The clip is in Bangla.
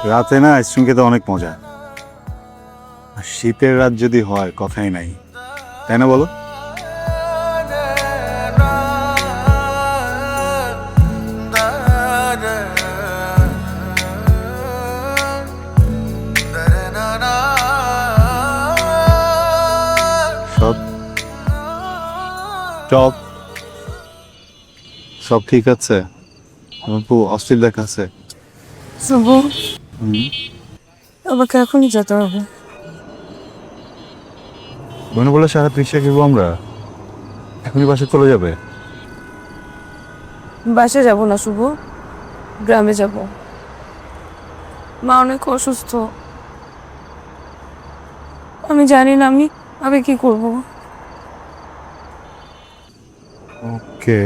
রাতে না আইসক্রিম খেতে অনেক মজা। আর শীতের রাত যদি হয় কথাই নাই, তাই না বলো? সব সব সব ঠিক আছে? আমার খুব অস্থির দেখাচ্ছে। শুভ, আমাকে এখনই যেতে হবে। মনে বলে সারা রিক্সা খেবো আমরা, এখনই বাসে চলে যাবে? বাসে যাব না শুভ, গ্রামে যাব। মা অনেক অসুস্থ, আমি জানি না আমি আমি কি করব। ওকে।